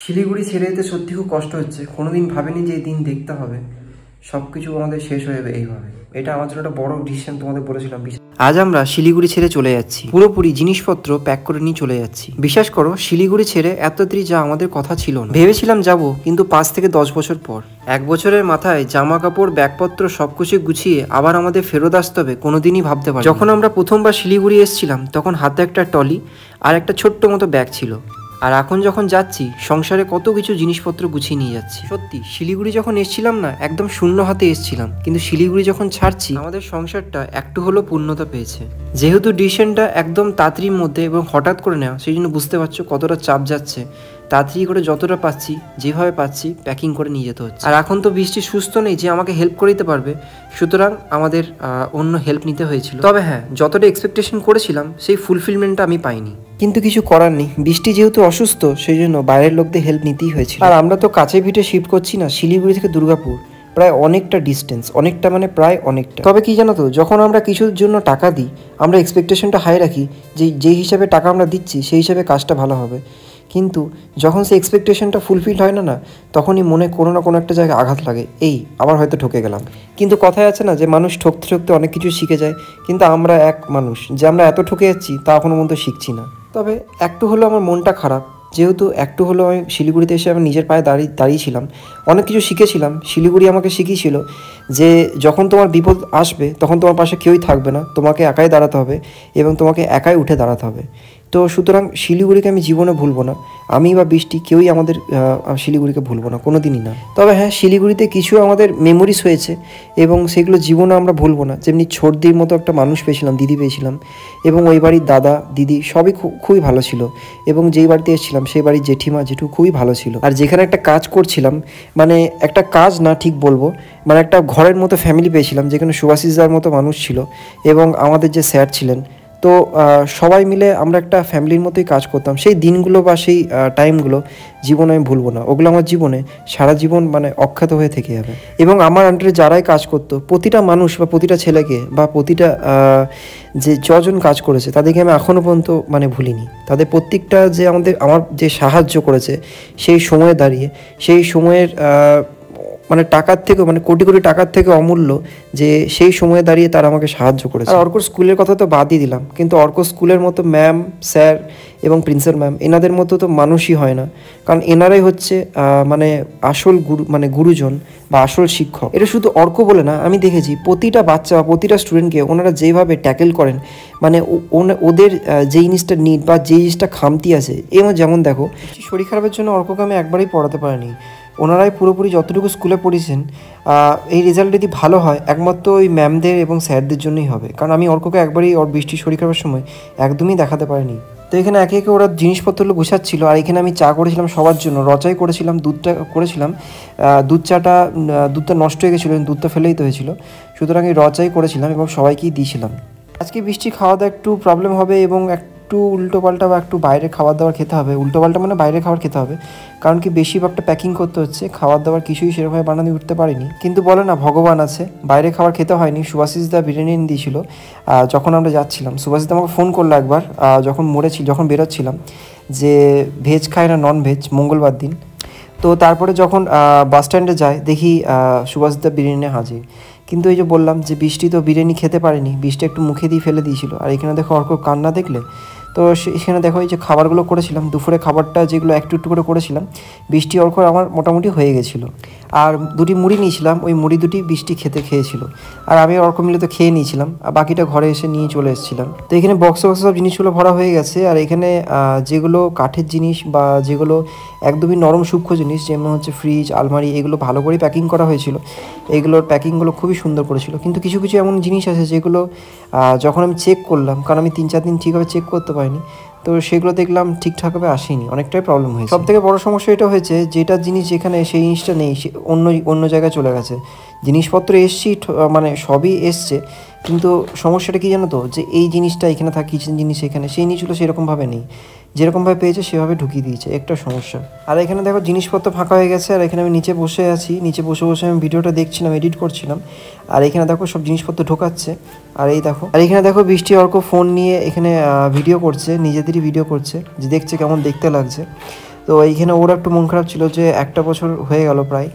শিলিগুড়ি ছেড়ে যেতে সত্যি খুব কষ্ট হচ্ছে। কোনোদিন ভাবিনি যে এই দিন দেখতে হবে, সব কিছু আমাদের শেষ হয়ে যাবে এইভাবে। এটা আমার জন্য একটা বড় ডিসিশন, তোমাদের বলেছিলাম। আজ আমরা শিলিগুড়ি ছেড়ে চলে যাচ্ছি, পুরোপুরি জিনিসপত্র প্যাক করে নিয়ে চলে যাচ্ছি। বিশ্বাস করো, শিলিগুড়ি ছেড়ে এত তাড়াতাড়ি যা আমাদের কথা ছিল না। ভেবেছিলাম যাব, কিন্তু 5 থেকে 10 বছর পর। 1 বছরের মাথায় জামা কাপড় ব্যাগপত্র সবকিছু গুছিয়ে আবার আমাদের ফেরত আসতে হবে, কোনোদিনই ভাবতে পারি। যখন আমরা প্রথমবার শিলিগুড়ি এসেছিলাম তখন হাতে একটা ট্রলি আর একটা ছোট্ট মতো ব্যাগ ছিল, আর এখন যখন যাচ্ছি সংসারে কত কিছু জিনিসপত্র গুছিয়ে নিয়ে যাচ্ছি। সত্যি শিলিগুড়ি যখন এসেছিলাম না, একদম শূন্য হাতে এসেছিলাম, কিন্তু শিলিগুড়ি যখন ছাড়ছি আমাদের সংসারটা একটু হলেও পূর্ণতা পেয়েছে। যেহেতু ডিসিশনটা একদম তাড়াতাড়ির মধ্যে এবং হঠাৎ করে নেওয়া, সেই জন্য বুঝতে পারছো কতটা চাপ যাচ্ছে। তাড়াতাড়ি করে যতটা পাচ্ছি, যেভাবে পাচ্ছি প্যাকিং করে নিয়ে যেতে হচ্ছে। আর এখন তো বৃষ্টি সুস্থ নেই যে আমাকে হেল্প করে দিতে পারবে, সুতরাং আমাদের অন্য হেল্প নিতে হয়েছিল। তবে হ্যাঁ, যতটা এক্সপেকটেশন করেছিলাম সেই ফুলফিলমেন্টটা আমি পাইনি, কিন্তু কিছু করার নেই। বৃষ্টি যেহেতু অসুস্থ, সেই জন্য বাইরের লোকদের হেল্প নিতেই হয়েছিল। আর আমরা তো কাছে পিঠে শিফট করছি না, শিলিগুড়ি থেকে দুর্গাপুর প্রায় অনেকটা ডিস্টেন্স, অনেকটা মানে প্রায় অনেকটা। তবে কি জানো তো, যখন আমরা কিছুর জন্য টাকা দিই আমরা এক্সপেকটেশনটা হাই রাখি যে যেই হিসাবে টাকা আমরা দিচ্ছি সেই হিসাবে কাজটা ভালো হবে, কিন্তু যখন সেই এক্সপেকটেশনটা ফুলফিল হয় না, তখনই মনে কোনো না কোনো একটা জায়গায় আঘাত লাগে, এই আবার হয়তো ঠকে গেলাম। কিন্তু কথায় আছে না যে মানুষ ঠকতে ঠকতে অনেক কিছু শিখে যায়, কিন্তু আমরা এক মানুষ যে আমরা এত ঠকে যাচ্ছি তা এখনো পর্যন্ত শিখছি না। তবে একটু হলেও আমার মনটা খারাপ, যেহেতু একটু হলেও আমি শিলিগুড়িতে এসে আমি নিজের পায়ে দাঁড়িয়েছিলাম, অনেক কিছু শিখেছিলাম। শিলিগুড়ি আমাকে শিখিয়েছিল যে যখন তোমার বিপদ আসবে তখন তোমার পাশে কেউই থাকবে না, তোমাকে একাই দাঁড়াতে হবে এবং তোমাকে একাই উঠে দাঁড়াতে হবে। তো সুতরাং শিলিগুড়িকে আমি জীবনে ভুলবো না, আমি বা বৃষ্টি কেউই আমাদের শিলিগুড়িকে ভুলবো না, কোনো দিনই না। তবে হ্যাঁ, শিলিগুড়িতে কিছু আমাদের মেমোরিজ হয়েছে এবং সেগুলো জীবনে আমরা ভুলবো না। যেমনি ছোটদির মতো একটা মানুষ পেয়েছিলাম, দিদি পেয়েছিলাম, এবং ওই বাড়ির দাদা দিদি সবই খুবই ভালো ছিল, এবং যেই বাড়িতে এসেছিলাম সেই বাড়ির জেঠিমা জেঠু খুবই ভালো ছিল। আর যেখানে একটা কাজ করছিলাম, মানে একটা কাজ না ঠিক বলবো, মানে একটা ঘরের মতো ফ্যামিলি পেয়েছিলাম, যেখানে সুভাষিসদার মতো মানুষ ছিল এবং আমাদের যে স্যার ছিলেন। তো সবাই মিলে আমরা একটা ফ্যামিলির মতোই কাজ করতাম। সেই দিনগুলো বা সেই টাইমগুলো জীবনে আমি ভুলবো না, ওগুলো আমার জীবনে সারা জীবন মানে অখ্যাত হয়ে থেকে যাবে। এবং আমার আন্ডারে যারাই কাজ করতো, প্রতিটা মানুষ বা প্রতিটা ছেলেকে বা প্রতিটা যে যজন কাজ করেছে তাদেরকে আমি এখনও পর্যন্ত মানে ভুলিনি। তাদের প্রত্যেকটা যে আমার যে সাহায্য করেছে সেই সময়ে দাঁড়িয়ে, সেই সময়ের মানে টাকার থেকে, মানে কোটি কোটি টাকার থেকে অমূল্য যে সেই সময়ে দাঁড়িয়ে তারা আমাকে সাহায্য করেছে। আর অর্কর স্কুলের কথা তো বাদই দিলাম, কিন্তু অর্ক স্কুলের মতো ম্যাম স্যার এবং প্রিন্সিপাল ম্যাম এনাদের মতো তো মানুষই হয় না, কারণ এনারাই হচ্ছে মানে আসল গুরু, মানে গুরুজন বা আসল শিক্ষক। এটা শুধু অর্ক বলে না, আমি দেখেছি প্রতিটা বাচ্চা বা প্রতিটা স্টুডেন্টকে ওনারা যেভাবে ট্যাকেল করেন, মানে ওদের যে জিনিসটা নিড বা যে জিনিসটা খামতি আছে। এবং যেমন দেখো, শরীর খারাপের জন্য অর্ককে আমি একবারই পড়াতে পারিনি, ওনারাই পুরোপুরি যতটুকু স্কুলে পড়িয়েছেন। এই রেজাল্ট যদি ভালো হয় একমাত্র ওই ম্যামদের এবং স্যারদের জন্যই হবে, কারণ আমি অর্ককে একবারই ওর বৃষ্টির শরীর খারাপের সময় একদমই দেখাতে পারিনি। তো এখানে একে একে ওরা জিনিসপত্রগুলো গুছাচ্ছিল, আর এখানে আমি চা করেছিলাম সবার জন্য, রচাই করেছিলাম, দুধটা করেছিলাম। দুধটা নষ্ট হয়ে গেছিলো, দুধটা ফেলেই তো হয়েছিল, সুতরাং এই রচাই করেছিলাম এবং সবাইকেই দিয়েছিলাম। আজকে বৃষ্টি খাওয়া দাওয়া একটু প্রবলেম হবে এবং একটু উল্টোপাল্টা বা একটু বাইরে খাবার দাবার খেতে হবে। উল্টোপাল্টা মানে বাইরে খাবার খেতে হবে, কারণ কি বেশিরভাগটা প্যাকিং করতে হচ্ছে, খাবার দাবার কিছুই সেরকমভাবে বানানো উঠতে পারিনি। কিন্তু বলে না ভগবান আছে, বাইরে খাবার খেতে হয়নি। সুভাষিসদা বিরিয়ানি এনে দিয়েছিল যখন আমরা যাচ্ছিলাম। সুভাষিসদা আমাকে ফোন করলো একবার যখন বেরোচ্ছিলাম, যে ভেজ খায় না নন ভেজ মঙ্গলবার দিন। তো তারপরে যখন বাস স্ট্যান্ডে যায় দেখি সুভাষিসদা বিরিয়ানি হাজির। কিন্তু এই যে বললাম যে বৃষ্টি তো বিরিয়ানি খেতে পারেনি, বৃষ্টি একটু মুখে দিয়ে ফেলে দিয়েছিল। আর এখানে দেখো অর্ক কান্না দেখলে, তো সেখানে দেখো এই যে খাবারগুলো করেছিলাম, দুপুরে খাবারটা যেগুলো একটু একটু করে করেছিলাম, বৃষ্টি অর্ক আমার মোটামুটি হয়ে গেছিলো। আর দুটি মুড়ি নিয়েছিলাম, ওই মুড়ি দুটি বৃষ্টি খেয়েছিল, আর আমি অর্ক মিলে তো খেয়ে নিয়েছিলাম, আর বাকিটা ঘরে এসে নিয়ে চলে এসেছিলাম। তো এখানে বক্সে সব জিনিসগুলো ভরা হয়ে গেছে। আর এখানে যেগুলো কাঠের জিনিস বা যেগুলো একদমই নরম সূক্ষ্ম জিনিস, যেমন হচ্ছে ফ্রিজ, আলমারি, এগুলো ভালো করে প্যাকিং করা হয়েছিল। এইগুলোর প্যাকিংগুলো খুবই সুন্দর করেছিল, কিন্তু কিছু কিছু এমন জিনিস আছে যেগুলো যখন আমি চেক করলাম, কারণ আমি 3-4 দিন ঠিকভাবে চেক করতে পারিনি, তো সেগুলো দেখলাম ঠিকঠাকভাবে আসেনি, অনেকটাই প্রবলেম হয়েছে। সবথেকে বড় সমস্যা এটা হয়েছে, যেটা জিনিস যেখানে সেই জিনিসটা নেই, অন্য জায়গায় চলে গেছে। জিনিসপত্র মানে সবই এসছে, কিন্তু সমস্যাটা কী জানো তো, যে এই জিনিসটা এখানে থাকে, কিচেন জিনিস এখানে, সেই জিনিসগুলো সেরকমভাবে নেই, যেরকমভাবে পেয়েছে সেভাবে ঢুকিয়ে দিয়েছে, একটা সমস্যা। আর এখানে দেখো জিনিসপত্র ফাঁকা হয়ে গেছে, আর এখানে আমি নিচে বসে আছি, নিচে বসে বসে আমি ভিডিওটা দেখছিলাম, এডিট করছিলাম। আর এখানে দেখো সব জিনিসপত্র ঢোকাচ্ছে, আর এখানে দেখো বৃষ্টি অর্ক ফোন নিয়ে এখানে ভিডিও করছে, নিজেদেরই ভিডিও করছে, যে দেখছে কেমন দেখতে লাগছে। তো এইখানে ওর একটু মন খারাপ ছিল যে একটা বছর হয়ে গেল প্রায়,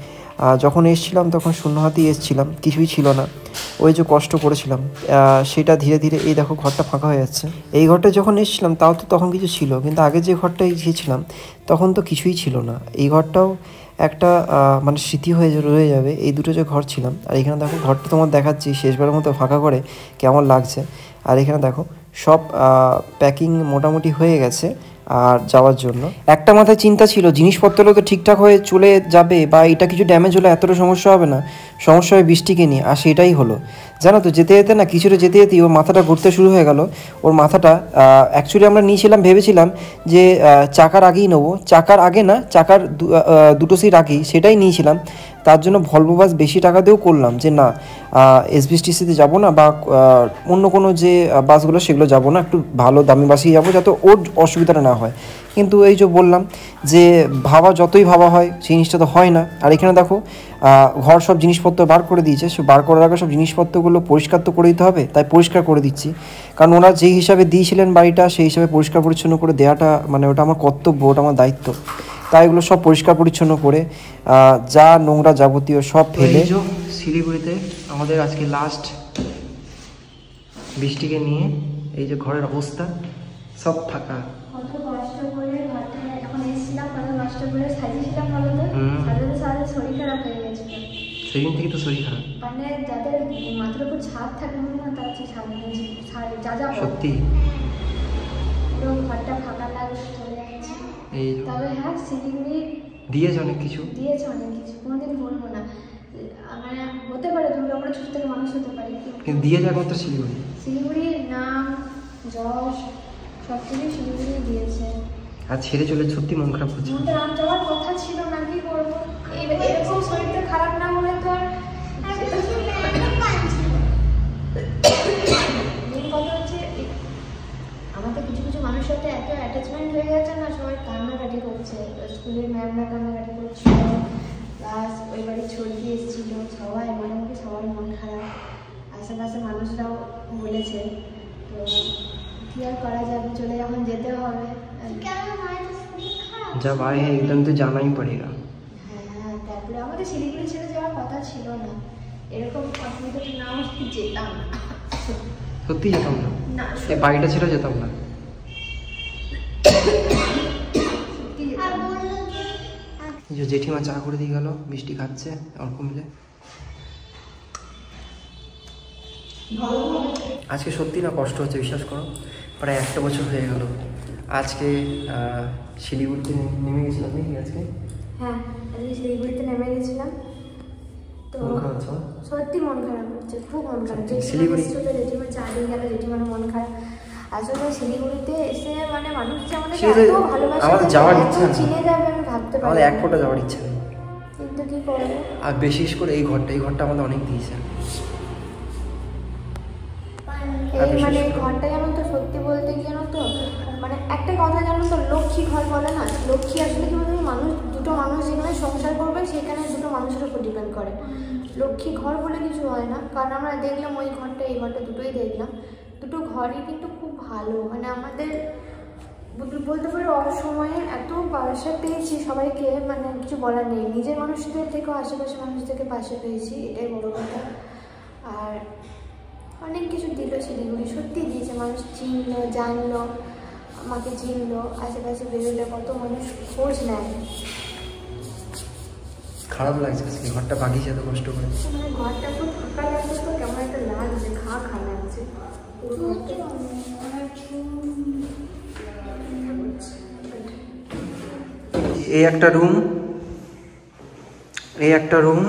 যখন এসেছিলাম তখন শূন্য হাতেই এসেছিলাম, কিছুই ছিল না। ওই যে কষ্ট করেছিলাম সেটা ধীরে ধীরে এই দেখো ঘরটা ফাঁকা হয়ে যাচ্ছে। এই ঘরটা যখন এসেছিলাম তাও তো তখন কিছু ছিল, কিন্তু আগে যে ঘরটায় গিয়েছিলাম তখন তো কিছুই ছিল না। এই ঘরটাও একটা মানে স্মৃতি হয়ে রয়ে যাবে, এই দুটো যে ঘর ছিলাম। আর এখানে দেখো ঘরটা তোমার দেখাচ্ছি শেষবারের মতো ফাঁকা করে কেমন লাগছে। আর এখানে দেখো সব প্যাকিং মোটামুটি হয়ে গেছে আর যাওয়ার জন্য। একটা মাথায় চিন্তা ছিল জিনিসপত্রগুলো তো ঠিকঠাক হয়ে চলে যাবে বা এটা কিছু ড্যামেজ হলে এতটা সমস্যা হবে না, সমস্যা হবে বৃষ্টিকে নিয়ে। আর সেটাই হলো, জানো তো যেতে যেতে না কিছুটা যেতে যেতেই ওর মাথাটা ঘুরতে শুরু হয়ে গেল। ওর মাথাটা অ্যাকচুয়ালি আমরা নিয়েছিলাম, ভেবেছিলাম যে চাকার আগেই নেবো, চাকার আগে না, চাকার দুটো সিট আগেই সেটাই নিয়েছিলাম। তার জন্য ভলভো বাস বেশি টাকা দিয়েও করলাম যে না এসবিএসটিসিতে যাবো না বা অন্য কোনো যে বাসগুলো সেগুলো যাবো না, একটু ভালো দামি বাসেই যাবো যাতে ওর অসুবিধাটা না হয়। কিন্তু এই যে বললাম যে ভাবা যতই ভাবা হয় সেই জিনিসটা তো হয় না। আর এখানে দেখো ঘর সব জিনিসপত্র বার করে দিয়েছে, সে বার করার আগে সব জিনিসপত্রগুলো পরিষ্কার তো করে দিতে হবে, তাই পরিষ্কার করে দিচ্ছি। কারণ ওরা যেই হিসাবে দিয়েছিলেন বাড়িটা সেই হিসাবে পরিষ্কার পরিচ্ছন্ন করে দেওয়াটা মানে ওটা আমার কর্তব্য, ওটা আমার দায়িত্ব। তাই এগুলো সব পরিষ্কার পরিচ্ছন্ন করে যা নোংরা যাবতীয় সব ফেলে। শিলিগুড়িতে আমাদের আজকে লাস্ট বৃষ্টিকে নিয়ে এই যে ঘরের অবস্থা সব ফাঁকা। কত কষ্ট করে ঘরটা যখন এসেছিলাম কত কষ্ট করে সাজিয়েছিলাম বলো তো, সাজাতে সাজাতে শরীর খারাপ হয়ে গেছিল। সেদিন থেকে তো শরীর খারাপ, মানে যাদের মাথার উপর ছাদ থাকে না তার যা যা সত্যি পুরো ঘরটা ফাঁকা লাগে চলে যাচ্ছে। তবে হ্যাঁ শিলিগুড়ি দিয়েছে অনেক কিছু, কোনোদিন বলবো না। মানে হতে পারে দুর্গাপুরে ছোট থেকে মানুষ হতে পারে, কিন্তু দিয়েছে একমাত্র শিলিগুড়ির নাম যশ সব কিছুই শিলিগুড়ি দিয়েছে। আর ছেড়ে চলে সত্যি মন খারাপ হচ্ছে। মনটা রাম যাওয়ার কথা ছিল না, কি করবো, এরকম শরীরটা খারাপ না হলে তো আর মেন কথা হচ্ছে আমাদের কিছু কিছু মানুষের সাথে এত অ্যাটাচমেন্ট হয়ে গেছে না, সবাই কান্নাকাটি করছে, স্কুলের ম্যামরা কান্নাকাটি করছিল, প্লাস ওই বাড়ি ছড়িয়ে এসেছিল সবাই, মোটামুটি সবার মন খারাপ, আশেপাশে মানুষরাও বলেছে। তো কি আর করা যাবে, চলে যখন যেতে হবে। जब आए हैं एकदम तो जाना ही पड़ेगा। হ্যাঁ তারপরে আমাদের শিলিগুড়ি ছেড়ে যাওয়ার কথা ছিল না, এরকম অসুবিধা না হলে যেতাম না, সত্যি যেতাম না, এই বাড়িটা ছেড়ে যেতাম না। যে জেঠিমা চা করে দিয়ে গেল, মিষ্টি খাচ্ছে অল্প মিলে। আজকে সত্যি না কষ্ট হচ্ছে, বিশ্বাস করো, প্রায় একটা বছর হয়ে গেল। আজকে শিলিগুড়িতে নেমে গেছিলাম নাকি আজকে? হ্যাঁ আজকে শিলিগুড়িতে নেমে গেছিলাম, তো সত্যি মন খারাপ হচ্ছে, খুব মন খারাপ। শিলিগুড়ি জেঠিমা চা দিয়ে গেল, জেঠিমার মন খারাপ। আসলে শিলিগুড়িতে এসে মানে মানুষ যে আমাদের এত ভালোবাসে, আমাদের যাওয়ার ইচ্ছা চিনে যাবে আমি ভাবতে পারি, আমাদের এক ফোঁটা যাওয়ার ইচ্ছা নেই, কিন্তু কি করবো। আর বিশেষ করে এই ঘরটা আমাদের অনেক দিয়েছে। এই মানে এই ঘরটা জানো তো, সত্যি বলতে কি জানো তো, মানে একটা কথা জানো তো, লক্ষ্মী ঘর বলে না, লক্ষ্মী আসলে কি বলতে মানুষ, দুটো মানুষ যেখানে সংসার করবে সেখানে দুটো মানুষের উপর ডিপেন্ড করে। লক্ষ্মী ঘর বলে কিছু হয় না, কারণ আমরা দেখলাম ওই ঘরটা এই ঘরটা দুটোই দেখলাম, দুটো ঘরই কিন্তু খুব ভালো। মানে আমাদের বলতে পারো অসময়ে এত পাশে পেয়েছি সবাইকে, মানে কিছু বলার নেই, নিজের মানুষদের থেকেও আশেপাশে মানুষ থেকে পাশে পেয়েছি, এটাই বড় কথা। আর অনেক কিছু দিল শিলিগুড়ি, সত্যি দিয়েছে, মানুষ চিনলো জানলো, আমাকে চিনলো, আশেপাশে বেরোলে কত মানুষ খোঁজ নেয়। খারাপ লাগছে আজকে ঘরটা বাগিয়েছে এত কষ্ট করে, মানে ঘরটা খুব ফাঁকা লাগছে, তো কেমন একটা লাগছে, খা লাগছে। এই একটা রুম, এই একটা রুম,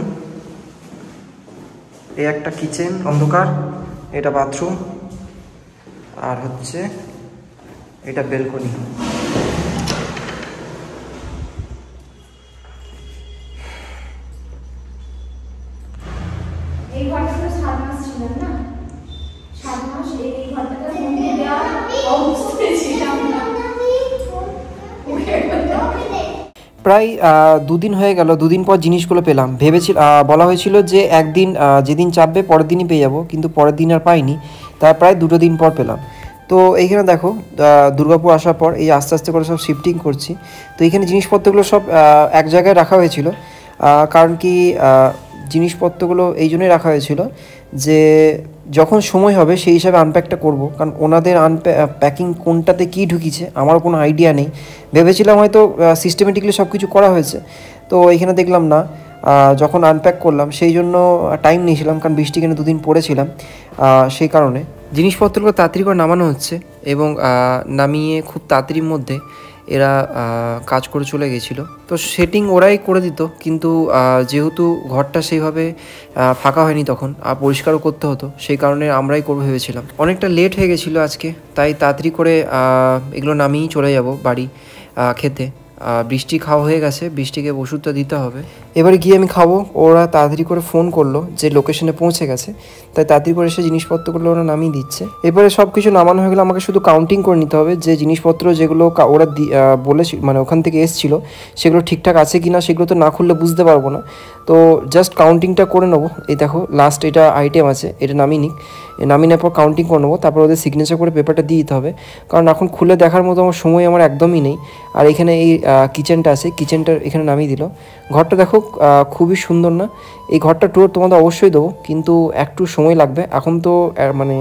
এই একটা কিচেন অন্ধকার, এটা বাথরুম, আর হচ্ছে এটা বেলকনি। এই ঘরটা তো 7 মাস ছিলাম না, 7 মাস এই ঘরটাতে মন্দির দেওয়া অবস্থায় ছিলাম না। প্রায় 2 দিন হয়ে গেল, 2 দিন পর জিনিসগুলো পেলাম। বলা হয়েছিল যে একদিন যেদিন চাপবে পরের দিনই পেয়ে যাব, কিন্তু পরের দিন আর পাইনি, তার প্রায় 2 দিন পর পেলাম। তো এইখানে দেখো দুর্গাপুর আসার পর এই আস্তে আস্তে করে সব শিফটিং করছি। তো এইখানে জিনিসপত্রগুলো সব এক জায়গায় রাখা হয়েছিল, কারণ কি জিনিসপত্রগুলো এই জন্যই রাখা হয়েছিল যে যখন সময় হবে সেই হিসাবে আনপ্যাকটা করব, কারণ ওনাদের প্যাকিং কোনটাতে কী ঢুকিয়েছে আমারও কোনো আইডিয়া নেই। ভেবেছিলাম হয়তো সিস্টেমেটিকলি সব কিছু করা হয়েছে, তো এইখানে দেখলাম না। যখন আনপ্যাক করলাম সেই জন্য টাইম নিয়েছিলাম, কারণ বৃষ্টি কেন দুদিন পড়েছিলাম, সেই কারণে জিনিসপত্রগুলো তাড়াতাড়ি করে নামানো হচ্ছে এবং নামিয়ে খুব তাড়াতাড়ির মধ্যে এরা কাজ করে চলে গেছিলো। তো সেটিং ওরাই করে দিত, কিন্তু যেহেতু ঘরটা সেইভাবে ফাঁকা হয়নি তখন পরিষ্কারও করতে হতো, সেই কারণে আমরাই করবো ভেবেছিলাম। অনেকটা লেট হয়ে গেছিলো আজকে, তাই তাড়াতাড়ি করে এগুলো নামিয়েই চলে যাব বাড়ি খেতে। বৃষ্টি খাওয়া হয়ে গেছে, বৃষ্টিকে ওষুধটা দিতে হবে। এবারে গিয়ে আমি খাবো। ওরা তাড়াতাড়ি করে ফোন করলো যে লোকেশনে পৌঁছে গেছে, তাই তাড়াতাড়ি করে এসে জিনিসপত্রগুলো ওরা নামিয়ে দিচ্ছে। এবারে সব কিছু নামানো হয়ে গেলে আমাকে শুধু কাউন্টিং করে নিতে হবে যে জিনিসপত্র যেগুলো ওরা বলেছিল, মানে ওখান থেকে এসেছিলো, সেগুলো ঠিকঠাক আছে কি না, সেগুলো তো না খুললে বুঝতে পারবো না। তো জাস্ট কাউন্টিংটা করে নেবো। এই দেখো লাস্ট এটা আইটেম আছে, এটা নামিয়ে নিক, নামিয়ে নেওয়ার পর কাউন্টিং করে নেবো, তারপর ওদের সিগনেচার করে পেপারটা দিয়ে দিতে হবে, কারণ এখন খুলে দেখার মতো আমার সময় আমার একদমই নেই। আর এখানে এই কিচেনটা আছে, কিচেনটা এখানে নামিয়ে দিল। ঘরটা দেখো খুবই সুন্দর না? এই ঘরটা ট্যুর তোমাদের অবশ্যই দেবো, কিন্তু একটু সময় লাগবে। এখন তো মানে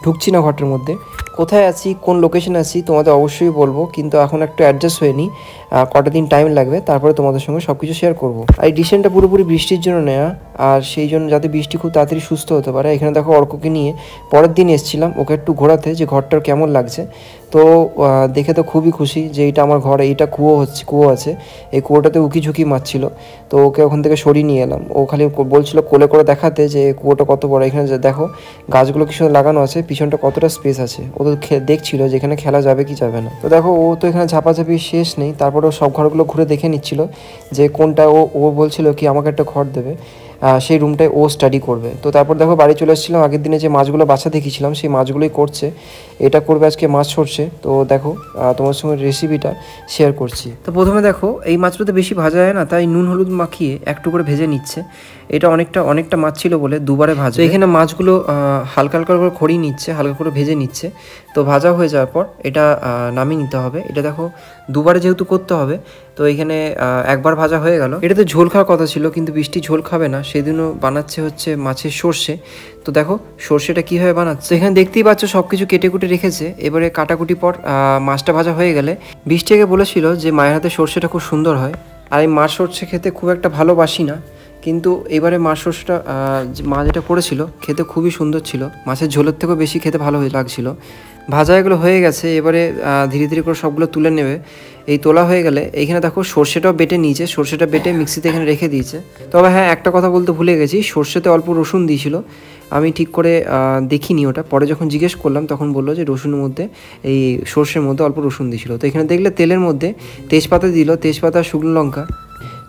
ঢুকছি না ঘরটার মধ্যে, কোথায় আছি কোন লোকেশনে আছি তোমাদের অবশ্যই বলবো, কিন্তু এখন একটু অ্যাডজাস্ট হয়নি, কটা দিন টাইম লাগবে, তারপরে তোমাদের সঙ্গে সব কিছু শেয়ার করবো। আর এই ডিসিশনটা পুরোপুরি বৃষ্টির জন্য নেওয়া, আর সেই জন্য যাতে বৃষ্টি খুব তাড়াতাড়ি সুস্থ হতে পারে। এখানে দেখো অর্ককে নিয়ে পরের দিন এসেছিলাম ওকে একটু ঘোরাতে, যে ঘরটার কেমন লাগছে। তো দেখে তো খুবই খুশি যে এইটা আমার ঘর, এইটা কুয়ো আছে, এই কুয়োটাতে উকি ঝুঁকি মারছিল। তো ওকে ওখান থেকে সরিয়ে নিয়ে এলাম। ও খালি বলছিল কোলে করে দেখাতে যে কুয়োটা কত বড়। এখানে দেখো গাছগুলো কি সুন্দর লাগানো আছে, পিছনটা কতটা স্পেস আছে। ও তো দেখছিল যে এখানে খেলা যাবে কি যাবে না। তো দেখো ও তো এখানে ঝাপাঝাপি শেষ নেই, তারপরে ও সব ঘরগুলো ঘুরে দেখে নিচ্ছিল যে কোনটা ও বলছিল কি আমাকে একটা ঘর দেবে, সেই রুমটায় ও স্টাডি করবে। তো তারপর দেখো বাড়ি চলে এসেছিলাম, আগের দিনে যে মাছগুলো বাছা দেখিয়েছিলাম সেই মাছগুলোই করছে। এটা করবে আজকে মাছ সরষে। তো দেখো তোমার সঙ্গে রেসিপিটা শেয়ার করছি। তো প্রথমে দেখো এই মাছগুলোতে বেশি ভাজা যায় না, তাই নুন হলুদ মাখিয়ে একটু করে ভেজে নিচ্ছে। এটা অনেকটা মাছ ছিল বলে দুবারে ভাজা। এখানে মাছগুলো হালকা হালকা করে খড়িয়ে নিচ্ছে, হালকা করে ভেজে নিচ্ছে। তো ভাজা হয়ে যাওয়ার পর এটা নামিয়ে নিতে হবে। এটা দেখো দুবারে যেহেতু করতে হবে, তো এখানে একবার ভাজা হয়ে গেল। এটাতে ঝোল খাওয়ার কথা ছিল, কিন্তু বৃষ্টি ঝোল খাবে না, সেদিনও বানাচ্ছে হচ্ছে মাছের সর্ষে। তো দেখো সর্ষেটা কীভাবে বানাচ্ছে, এখানে দেখতেই পাচ্ছ সব কিছু কেটে কুটে রেখেছে। এবারে কাটাকুটি পর মাছটা ভাজা হয়ে গেলে বৃষ্টিকে বলেছিল যে মায়ের হাতে সর্ষেটা খুব সুন্দর হয়। আর এই মাছ সর্ষে খেতে খুব একটা ভালোবাসি না, কিন্তু এবারে মাছ সর্ষেটা মা যেটা করেছিল খেতে খুবই সুন্দর ছিল, মাছের ঝোলের থেকেও বেশি খেতে ভালো লাগছিল। ভাজা এগুলো হয়ে গেছে, এবারে ধীরে ধীরে করে সবগুলো তুলে নেবে। এই তোলা হয়ে গেলে এইখানে দেখো সর্ষেটাও বেটে নিয়েছে, সর্ষেটা বেটে মিক্সিতে এখানে রেখে দিয়েছে। তবে হ্যাঁ একটা কথা বলতে ভুলে গেছি, সর্ষেতে অল্প রসুন দিয়েছিল, আমি ঠিক করে দেখিনি ওটা। পরে যখন জিজ্ঞেস করলাম তখন বললো যে রসুনের মধ্যে, এই সর্ষের মধ্যে অল্প রসুন দিয়েছিল। তো এখানে দেখলে তেলের মধ্যে তেজপাতা দিল, তেজপাতা শুকনো লঙ্কা।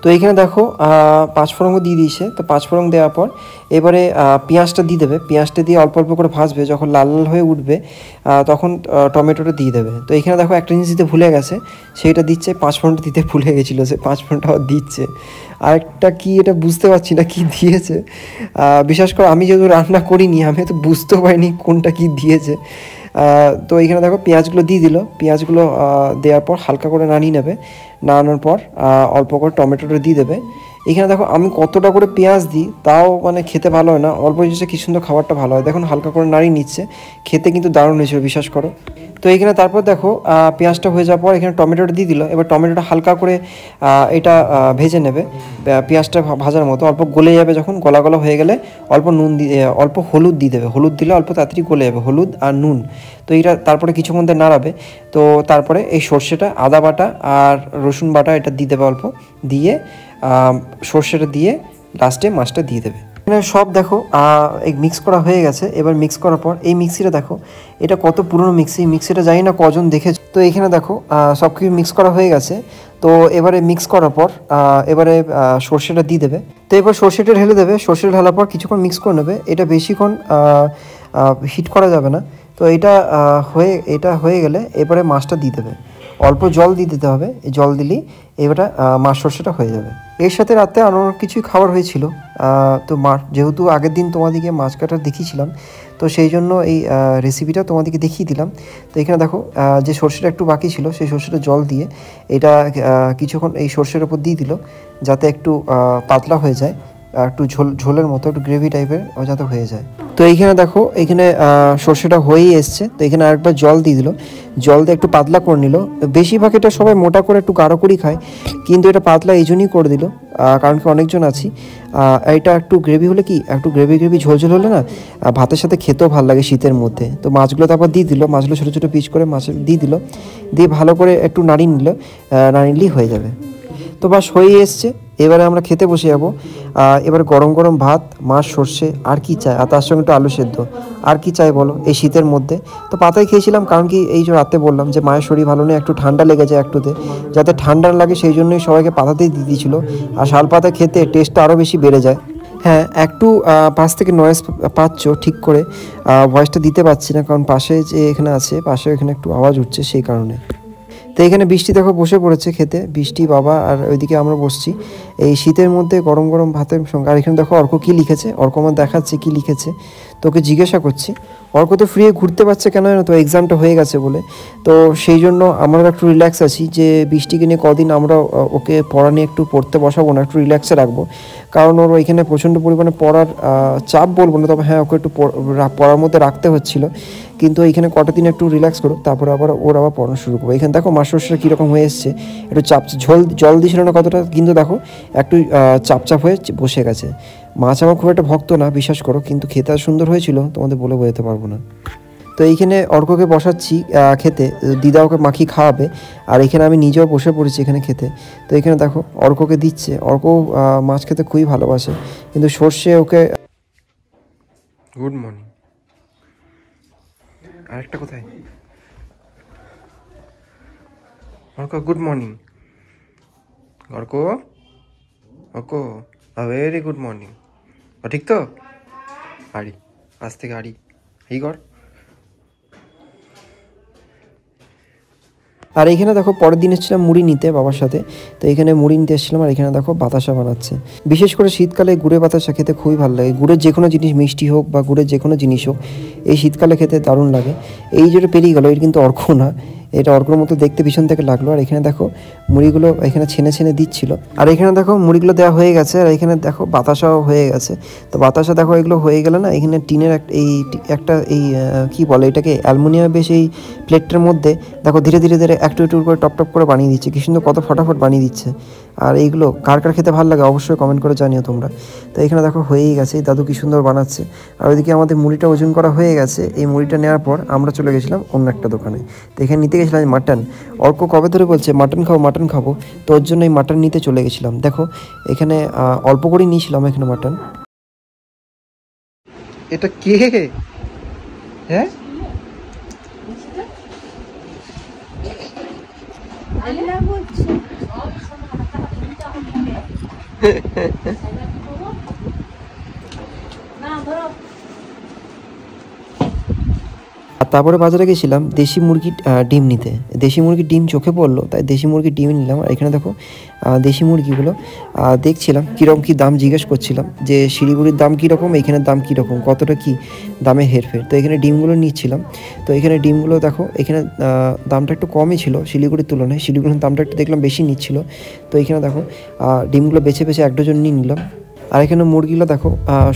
তো এইখানে দেখো পাঁচফোড়ন দিয়ে দিয়েছে। তো পাঁচফোড়ন দেওয়ার পর এবারে পেঁয়াজটা দিয়ে দেবে, পেঁয়াজটা দিয়ে অল্প অল্প করে ভাজবে, যখন লাল লাল হয়ে উঠবে তখন টমেটোটা দিয়ে দেবে। তো এখানে দেখো একটা জিনিস দিতে ভুলে গেছে, সেইটা দিচ্ছে, পাঁচফোড়নটা দিতে ভুলে গেছিলো, সে পাঁচফোড়নটা দিচ্ছে। আরেকটা কি এটা বুঝতে পারছি না কি দিয়েছে, বিশেষ করে আমি যেহেতু রান্না করিনি আমি তো বুঝতেও পারিনি কোনটা কি দিয়েছে। তো এইখানে দেখো পেঁয়াজগুলো দিয়ে দিল, পেঁয়াজগুলো দেওয়ার পর হালকা করে নাড়িয়ে নেবে, নাড়ানোর পর অল্প করে টমেটোটা দিয়ে দেবে। এখানে দেখো আমি কতটা করে পেঁয়াজ দিই তাও মানে খেতে ভালো হয় না, অল্প জিনিসে কি সুন্দর খাবারটা ভালো হয়। দেখুন হালকা করে নাড়িয়ে নিচ্ছে, খেতে কিন্তু দারুণ হয়েছিল বিশ্বাস করো। তো এইখানে তারপর দেখো পেঁয়াজটা হয়ে যাওয়ার পর এখানে টমেটোটা দিয়ে দিল। এবার টমেটোটা হালকা করে এটা ভেজে নেবে, পেঁয়াজটা ভাজার মতো অল্প গলে যাবে। যখন গলা গলা হয়ে গেলে অল্প নুন দিয়ে অল্প হলুদ দিয়ে দেবে, হলুদ দিলে অল্প তাড়াতাড়ি গলে যাবে, হলুদ আর নুন। তো এইটা তারপরে কিছুক্ষণ ধরে নাড়াবে। তো তারপরে এই সর্ষেটা, আদা বাটা আর রসুন বাটা এটা দিয়ে দেবে অল্প, দিয়ে সর্ষেটা দিয়ে লাস্টে মাছটা দিয়ে দেবে। এখানে সব দেখো মিক্স করা হয়ে গেছে। এবার মিক্স করার পর এই মিক্সিটা দেখো, এটা কত পুরনো মিক্সিটা জানি না কজন দেখেছে। তো এখানে দেখো সব কিছু মিক্স করা হয়ে গেছে। তো এবারে মিক্স করার পর এবারে সর্ষেটা দিয়ে দেবে। তো এবার সর্ষেটা ঢেলে দেবে, সর্ষেটা ঢালার পর কিছুক্ষণ মিক্স করে নেবে। এটা বেশিক্ষণ হিট করা যাবে না। তো এটা হয়ে গেলে এবারে মাছটা দিয়ে দেবে, অল্প জল দিয়ে দিতে হবে, এই জল দিলেই এবারে মাছ সর্ষেটা হয়ে যাবে। এর সাথে রাতে আরও কিছুই খাবার হয়েছিল। তো যেহেতু আগের দিন তোমাদেরকে মাছ কাটা দেখিয়েছিলাম, তো সেই জন্য এই রেসিপিটা তোমাদেরকে দেখিয়ে দিলাম। তো এখানে দেখো যে সর্ষেটা একটু বাকি ছিল সেই সর্ষেটা জল দিয়ে এটা কিছুক্ষণ এই সর্ষের ওপর দিয়ে দিল, যাতে একটু পাতলা হয়ে যায়, একটু ঝোলের মতো, একটু গ্রেভি টাইপের যাতে হয়ে যায়। তো এইখানে দেখো এখানে সর্ষেটা হয়েই এসছে। তো এখানে আরেকবার জল দিয়ে দিল, জল দিয়ে একটু পাতলা করে নিল। বেশিরভাগ এটা সবাই মোটা করে একটু গাঢ় করেই খায়, কিন্তু এটা পাতলা এই জন্যই করে দিল কারণ কি অনেকজন আছি। এটা একটু গ্রেভি হলে কি, একটু গ্রেভি ঝোল হলে না ভাতের সাথে খেতেও ভালো লাগে শীতের মধ্যে। তো মাছগুলো তারপর দিয়ে দিল, মাছগুলো ছোটো ছোটো পিস করে মাছ দিয়ে দিল, দিয়ে ভালো করে একটু নাড়িয়ে নিল, নাড়িলেই হয়ে যাবে। তো বাস হয়ে এসছে। এবারে আমরা খেতে বসে যাবো। এবারে গরম গরম ভাত, মাছ, সর্ষে, আর কি চাই, আর তার সঙ্গে একটু আলু সেদ্ধ, আর কি চাই বলো এই শীতের মধ্যে। তো পাতায় খেয়েছিলাম, কারণ কি এই যে রাতে বললাম যে মায়ের শরীর ভালো নেই, একটু ঠান্ডা লেগে যায় একটুতে, যাতে ঠান্ডা লাগে সেই জন্যই সবাইকে পাতাতেই দিয়ে দিয়েছিল। আর শাল পাতা খেতে টেস্টটা আরও বেশি বেড়ে যায়। হ্যাঁ, একটু পাশ থেকে নয়েজ পাচ্ছ, ঠিক করে ভয়েসটা দিতে পারছি না, কারণ পাশে যে এখানে আছে, পাশে এখানে একটু আওয়াজ উঠছে সেই কারণে। তো এখানে বৃষ্টি দেখো বসে পড়েছে খেতে, বৃষ্টি, বাবা, আর ওইদিকে আমরা বসছি এই শীতের মধ্যে গরম গরম ভাতের সঙ্গে। আর এখানে দেখো অর্ক কী লিখেছে, অর্ক আমার দেখাচ্ছে কী লিখেছে, তোকে জিজ্ঞাসা করছি। অর্ক তো ফ্রি ঘুরতে পারছে কেন জানো তো, এক্সামটা হয়ে গেছে বলে। তো সেই জন্য আমরা একটু রিল্যাক্স আছি, যে বৃষ্টিকে নিয়ে কদিন আমরা ওকে পড়া নিয়ে একটু পড়তে বসাবো না, একটু রিল্যাক্সে রাখবো। কারণ ওর এখানে প্রচণ্ড পরিমাণে পড়ার চাপ বলবো না, তবে হ্যাঁ ওকে একটু পড়ার মধ্যে রাখতে হচ্ছিল। কিন্তু এইখানে কটা দিন একটু রিল্যাক্স করো, তারপরে আবার পড়ানো শুরু করবো। এখানে দেখো মাছ সর্ষেটা কীরকম হয়ে এসছে, একটু জল দিয়েছিল না কতটা, কিন্তু দেখো একটু চাপ হয়ে বসে গেছে। মাছ আমার খুব একটা ভক্ত না, বিশ্বাস করো, কিন্তু খেতে সুন্দর হয়েছিল, তোমাদের বলে বোঝাতে পারবো না। তো এইখানে অর্ককে বসাচ্ছি খেতে, দিদা ওকে মাখিয়ে খাওয়াবে, আর এখানে আমি নিজেও বসে পড়েছি এখানে খেতে। তো এখানে দেখো অর্ককে দিচ্ছে, অর্ক মাছ খেতে খুবই ভালোবাসে, কিন্তু সর্ষে ওকে। Good morning. আরেকটা কোথায় Arka, good morning Arka, Arka very good morning. ঠিক তো আড়ি, আজ থেকে আড়ি এই কর। আর এখানে দেখো পরের দিন এসেছিলাম মুড়ি নিতে বাবার সাথে। তো এখানে মুড়ি নিতে এসেছিলাম, আর এখানে দেখো বাতাসা বানাচ্ছে। বিশেষ করে শীতকালে গুড়ের বাতাসা খেতে খুবই ভালো লাগে। গুড়ের যে কোনো জিনিস, মিষ্টি হোক বা গুড়ের যে কোনো জিনিস হোক, এই শীতকালে খেতে দারুণ লাগে। এই যেটা পেরিয়ে গেলো, এটা কিন্তু অর্ক না, এটা অর্কর মতো দেখতে পিছন থেকে লাগলো। আর এখানে দেখো মুড়িগুলো এখানে ছেনে দিচ্ছিল, আর এখানে দেখো মুড়িগুলো দেওয়া হয়ে গেছে, আর এখানে দেখো বাতাসাও হয়ে গেছে। তো বাতাসা দেখো এগুলো হয়ে গেলে না, এখানে টিনের একটা কি বলে এটাকে, অ্যালুমিনিয়াম বেশ এই প্লেটটার মধ্যে দেখো ধীরে ধীরে একটু করে টপ করে বানিয়ে দিচ্ছে, কি সুন্দর, কত ফটাফট বানিয়ে দিচ্ছে। আর এইগুলো কার খেতে ভালো লাগে অবশ্যই কমেন্ট করে জানিও তোমরা। তো এখানে দেখো হয়েই গেছে, দাদু কি সুন্দর বানাচ্ছে। আর ওইদিকে আমাদের মুড়িটা ওজন করা হয়ে গেছে। এই মুড়িটা নেওয়ার পর আমরা চলে গেছিলাম অন্য একটা দোকানে। তো এখানে নিতে গেছিলাম মাটন। অর্ক কবে ধরে বলছে মাটন খাবো, তো ওর জন্য এই মাটন নিতে চলে গেছিলাম। দেখো এখানে অল্প করেই নিয়েছিলাম এখানে মাটন। এটা কে? হ্যাঁ আর তারপরে বাজারে গেছিলাম দেশি মুরগির ডিম নিতে। দেশি মুরগির ডিম চোখে পড়লো, তাই দেশি মুরগির ডিম নিলাম। আর এখানে দেখো দেশি মুরগিগুলো দেখছিলাম কীরকম কী দাম, জিজ্ঞেস করছিলাম যে শিলিগুড়ির দাম কীরকম, এখানে দাম কীরকম, কতটা কী দামে হেরফের। তো এখানে ডিমগুলো নিচ্ছিলাম। তো এখানে ডিমগুলো দেখো এখানে দামটা একটু কমই ছিল শিলিগুড়ির তুলনায়, শিলিগুড়ির দামটা একটু দেখলাম বেশি নিচ্ছিল। তো এখানে দেখো ডিমগুলো বেছে এক ডজন নিয়ে নিলাম। আর এখানে মুরগিগুলো দেখো,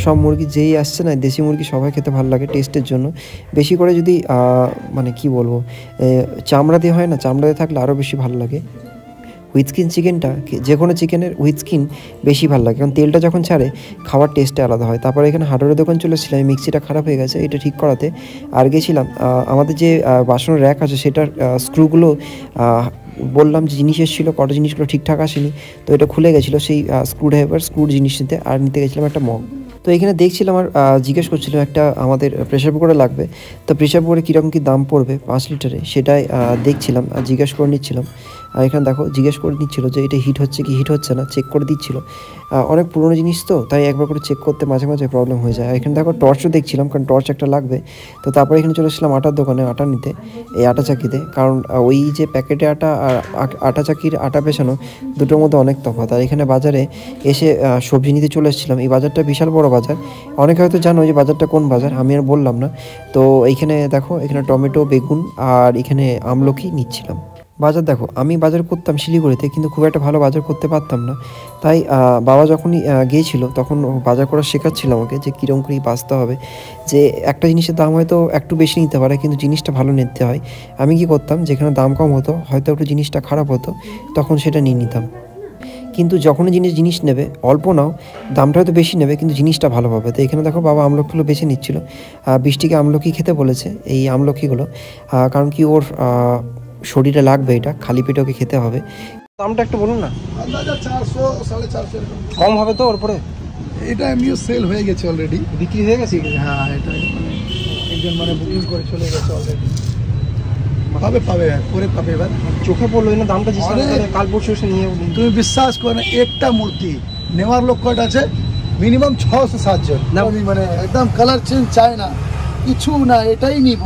সব মুরগি যেই আসছে না, দেশি মুরগি সবাই খেতে ভালো লাগে টেস্টের জন্য। বেশি করে যদি মানে কি বলবো, চামড়া দিয়ে হয় না, চামড়া দিয়ে থাকলে আরও বেশি ভালো লাগে। উইথ স্কিন চিকেনটা, যে কোনো চিকেনের উইথ স্কিন বেশি ভালো লাগে, কারণ তেলটা যখন ছাড়ে খাওয়ার টেস্টে আলাদা হয়। তারপরে এখানে হার্ডওয়্যারের দোকান চলে এসেছিলাম, মিক্সিটা খারাপ হয়ে গেছে, এটা ঠিক করাতে। আর গেছিলাম আমাদের যে বাসনের র্যাক আছে সেটার স্ক্রুগুলো, বললাম যে জিনিস এসেছিলো, কটা জিনিসগুলো ঠিকঠাক আসেনি, তো এটা খুলে গেছিলো। সেই স্ক্রুর জিনিস নিতে, আর নিতে গেছিলাম একটা মগ। তো এখানে দেখছিলাম আর জিজ্ঞেস করছিলাম একটা আমাদের প্রেশার কুকারে লাগবে। তো প্রেশার কুকারে কীরকম কী দাম পড়বে 5 লিটারে, সেটাই দেখছিলাম আর জিজ্ঞেস করে নিচ্ছিলাম। আর এখানে দেখো জিজ্ঞেস করে দিচ্ছিল যে এটা হিট হচ্ছে কি হিট হচ্ছে না, চেক করে দিচ্ছিল। অনেক পুরোনো জিনিস তো, তাই একবার করে চেক করতে মাঝে মাঝে প্রবলেম হয়ে যায়। আর এখানে দেখো টর্চও দেখছিলাম, কারণ টর্চ একটা লাগবে। তো তারপরে এখানে চলে এসেছিলাম আটার দোকানে আটা নিতে, এই আটা চাকিতে, কারণ ওই যে প্যাকেটে আটা আর আটা চাকির আটা পেছানো দুটোর মধ্যে অনেক তফাৎ। আর এখানে বাজারে এসে সবজি নিতে চলে এসেছিলাম। এই বাজারটা বিশাল বড় বাজার, অনেকে হয়তো জানো যে বাজারটা কোন বাজার, আমি আর বললাম না। তো এইখানে দেখো এখানে টমেটো, বেগুন আর এখানে আমলকি নিচ্ছিলাম। বাজার দেখো, আমি বাজার করতাম শিলিগুড়িতে, কিন্তু খুব একটা ভালো বাজার করতে পারতাম না। তাই বাবা যখনই গিয়েছিল তখন বাজার করা শেখাচ্ছিল আমাকে যে কীরকম করেই বাঁচতে হবে, যে একটা জিনিসের দাম হয়তো একটু বেশি নিতে পারে কিন্তু জিনিসটা ভালো নিতে হয়। আমি কি করতাম, যেখানে দাম কম হতো হয়তো একটু জিনিসটা খারাপ হতো, তখন সেটা নিয়ে নিতাম। কিন্তু যখনই জিনিস নেবে, অল্প নাও, দামটা হয়তো বেশি নেবে কিন্তু জিনিসটা ভালো পাবে। তো এখানে দেখো বাবা আমলকিগুলো বেছে নিচ্ছিল। বৃষ্টিকে আমলকি খেতে বলেছে, এই আমলকিগুলো, কারণ কি ওর শরীরে লাগবে, এটা খালি পেটে ওকে খেতে হবে। দামটা একটু বলুন না। 400 450 কম হবে তো ওর পরে? এটা এমনিও সেল হয়ে গেছে অলরেডি, বিক্রি হয়ে গেছে। হ্যাঁ, এটা মানে একজন মানে বুকিং করে চলে গেছে অলরেডি। পাবে পরে পাবে। এবার চোখে পড়লো না দামটা, যে কাল পরশু এসে নিয়ে। তুমি বিশ্বাস করো না, একটা মূর্তি নেওয়ার লোক কয়টা আছে? মিনিমাম 600-7 জন। আমি মানে একদম কালার চেঞ্জ চাই না, কিছু না, এটাই নিব,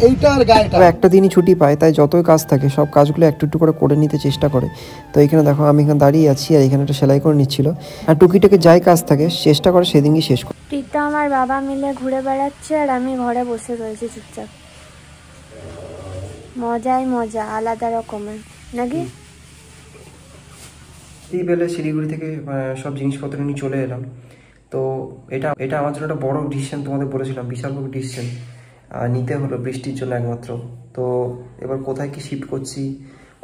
এইটার গায়েটা। একটা দিনই ছুটি পায়, তাই যতই কাজ থাকে সব কাজগুলো একটু একটু করে নিতে চেষ্টা করে। তো এখানে দেখো আমি এখানে দাঁড়িয়ে আছি, আর এখানে একটা সেলাই করে নিচ্ছিল। আর টুকিটাকে যাই কাজ থাকে চেষ্টা করে সেদিনই শেষ করে। প্রীতা আমার বাবা মিলে ঘুরে বেড়াচ্ছে আর আমি ঘরে বসে রয়েছি চুপচাপ। মজাই মজা, আলাদা রকমের নাকি। এই বেলা শিলিগুড়ি থেকে সব জিনিসপত্র নিয়ে চলে এলাম। তো এটা আমার জন্য একটা বড় ডিসিশন, তোমাদের বলেছিলাম বিশাল বড় ডিসিশন নিতে হলো বৃষ্টির জন্য একমাত্র। তো এবার কোথায় কি শিফট করছি,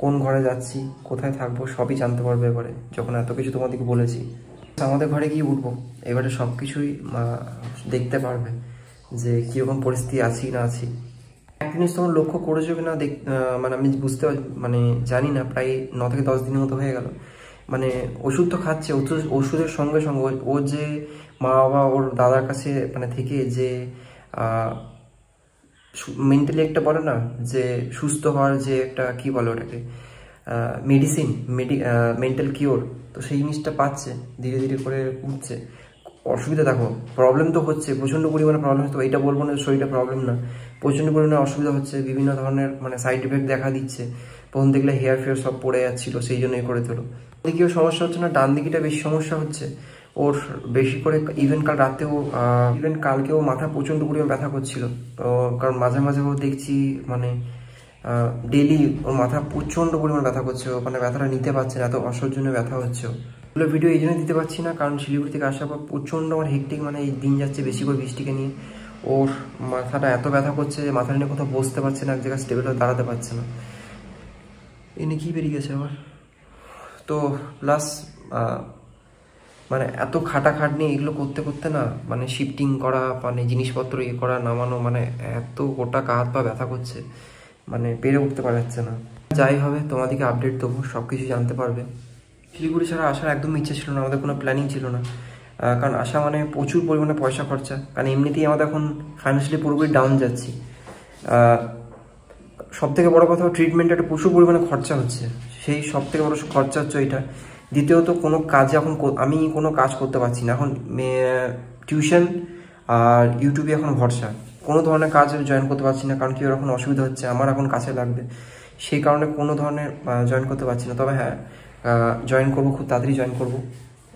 কোন ঘরে যাচ্ছি, কোথায় থাকবো, সবই জানতে পারবে এবারে, যখন এত কিছু তোমাদেরকে বলেছি। আমাদের ঘরে গিয়ে উঠবো, এবারে সব কিছুই দেখতে পারবে যে কীরকম পরিস্থিতি আছি না আছি। এক জিনিস তোমার লক্ষ্য করেছো কিনা মানে আমি বুঝতে জানি না, প্রায় 9 থেকে 10 দিনের মতো হয়ে গেল। মানে ওষুধ তো খাচ্ছে, ওষুধের সঙ্গে সঙ্গে ও যে মা বাবা ওর দাদার কাছে মানে থেকে যে মেন্টালি একটা বলে না যে সুস্থ হওয়ার যে একটা কি বলে ওটাকে মেডিসিন, মেন্টাল কিওর, তো সেই জিনিসটা পাচ্ছে, ধীরে ধীরে করে উঠছে। অসুবিধা দেখো, প্রবলেম তো হচ্ছে, প্রচণ্ড পরিমাণে প্রবলেম হচ্ছে। এইটা বলবো না শরীরটা প্রবলেম না, প্রচণ্ড পরিমাণে অসুবিধা হচ্ছে, বিভিন্ন ধরনের মানে সাইড এফেক্ট দেখা দিচ্ছে। প্রথম দেখলে হেয়ার ফেয়ার সব পড়ে যাচ্ছিলো, সেই জন্যই করে তোলো। দিকেও সমস্যা হচ্ছে না, ডান দিকেটা বেশি সমস্যা হচ্ছে ওর বেশি করে। ইভেন কাল রাতেও, ইভেন কালকেও মাথা প্রচণ্ড পরিমাণে ব্যথা করছিল। তো কারণ মাঝে মাঝে ও দেখছি মানে ডেলি ওর মাথা প্রচণ্ড পরিমাণে ব্যথা করছে, মানে ব্যথাটা নিতে পারছে না, এত অসহ্যজনীয় ব্যথা হচ্ছে। ওগুলো ভিডিও এই জন্য দিতে পারছি না, কারণ শিলিগুড়ি থেকে আসার পর প্রচণ্ড আমার হেকটিক, মানে এই দিন যাচ্ছে বেশি করে বৃষ্টিকে নিয়ে। ওর মাথাটা এত ব্যথা করছে যে মাথাটা নিয়ে কোথাও বসতে পারছে না, এক জায়গায় স্টেবল হয়ে দাঁড়াতে পারছে না। এনে কি বেরিয়ে গেছে আবার। তো প্লাস মানে এত খাটাখাটনি এগুলো করতে করতে না, মানে শিফটিং করা, মানে জিনিসপত্র ইয়ে করা নামানো, মানে এত গোটা হাত পা ব্যথা করছে, মানে পেরে উঠতে পারছে না। যাই হবে তোমাদেরকে আপডেট দেবো, সব কিছু জানতে পারবে। শিলিগুড়ি ছাড়া আসার একদম ইচ্ছা ছিল না, আমাদের কোনো প্ল্যানিং ছিল না, কারণ আসা মানে প্রচুর পরিমাণে পয়সা খরচা, কারণ এমনিতেই আমাদের এখন ফাইন্যান্সিয়ালি পুরোপুরি ডাউন যাচ্ছি। সব থেকে বড়ো কথা, ট্রিটমেন্টে একটা প্রচুর পরিমাণে খরচা হচ্ছে, সেই সব থেকে বড়ো খরচা হচ্ছে ওইটা। দ্বিতীয়ত কোনো কাজে এখন আমি কোনো কাজ করতে পারছি না, এখন টিউশন আর ইউটিউবে এখন ভরসা, কোনো ধরনের কাজ জয়েন করতে পারছি না, কারণ কি ওর এখন অসুবিধা হচ্ছে, আমার এখন কাছে লাগবে, সেই কারণে কোনো ধরনের জয়েন করতে পারছি না। তবে হ্যাঁ, জয়েন করবো, খুব তাড়াতাড়ি জয়েন করবো,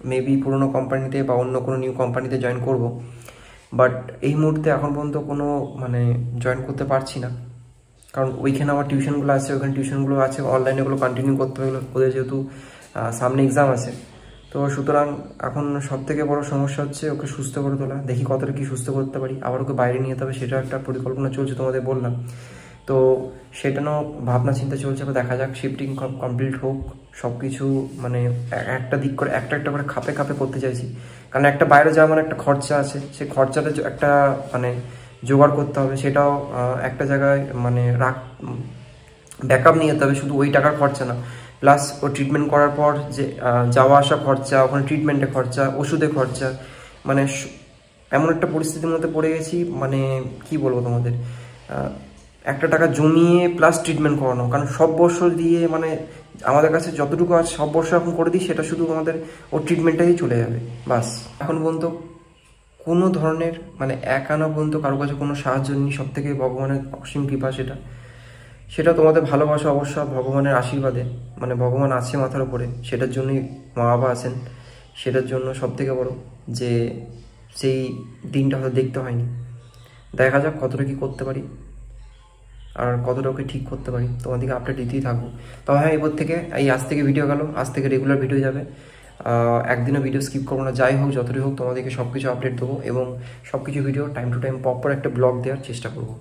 মেবি পুরোনো কোম্পানিতে বা অন্য কোনো নিউ কোম্পানিতে জয়েন করব। বাট এই মুহূর্তে এখন পর্যন্ত কোনো মানে জয়েন করতে পারছি না, কারণ ওইখানে আমার টিউশনগুলো আছে, ওইখানে টিউশনগুলো আছে, অনলাইনে ওগুলো কন্টিনিউ করতে হবে, ওদের যেহেতু সামনে এক্সাম আছে। তো সুতরাং এখন সব থেকে বড়ো সমস্যা হচ্ছে ওকে সুস্থ করে তোলা, দেখি কতটা কি সুস্থ করতে পারি, আবার ওকে বাইরে নিয়ে যেতে হবে, সেটা একটা পরিকল্পনা চলছে, তোমাদের বললাম। তো সেটাও ভাবনা চিন্তা চলছে, বা দেখা যাক, শিফটিং কমপ্লিট হোক, সব কিছু মানে একটা দিক করে একটা একটা করে খাপে খাপে করতে চাইছি, কারণ একটা বাইরে যাওয়া মানে একটা খরচা আছে, সেই খরচাটা একটা মানে জোগাড় করতে হবে, সেটাও একটা জায়গায় মানে ব্যাকআপ নিয়ে যেতে হবে, শুধু ওই টাকার খরচা না, প্লাস ও ট্রিটমেন্ট করার পর যে যাওয়া আসা খরচা, ওখানে ট্রিটমেন্টের খরচা, ওষুধের খরচা, মানে এমন একটা পরিস্থিতির মধ্যে পড়ে গেছি, মানে কি বলবো তোমাদের, একটা টাকা জমিয়ে প্লাস ট্রিটমেন্ট করানো, কারণ সব বছর দিয়ে মানে আমাদের কাছে যতটুকু আছে সব বর্ষ এখন করে দিই, সেটা শুধু আমাদের ওর ট্রিটমেন্টটাই চলে যাবে বাস। এখন পর্যন্ত কোনো ধরনের মানে এক আনা পর্যন্ত কারো কাছে কোনো সাহায্য নেই, সব থেকে ভগবানের অসীম কৃপা সেটা তোমাদের ভালোবাসা অবশ্য ভগবানের আশীর্বাদে, মানে ভগবান আছে মাথার উপরে, সেটার জন্যই মা বাবা আছেন, সেটার জন্য সব থেকে বড় যে সেই দিনটা হয়তো দেখতে হয়নি। দেখা যাক কতটা কী করতে পারি আর কতটা ওকে ঠিক করতে পারি, তোমাদেরকে আপডেট দিতেই থাকবো। তবে হ্যাঁ, এবার থেকে আজ থেকে ভিডিও গেল, আজ থেকে রেগুলার ভিডিও যাবে, একদিনও ভিডিও স্কিপ করবো না, যাই হোক যতটুকু হোক তোমাদেরকে সব কিছু আপডেট দেবো এবং সব কিছু video time to time proper একটা ব্লগ দেওয়ার চেষ্টা করবো।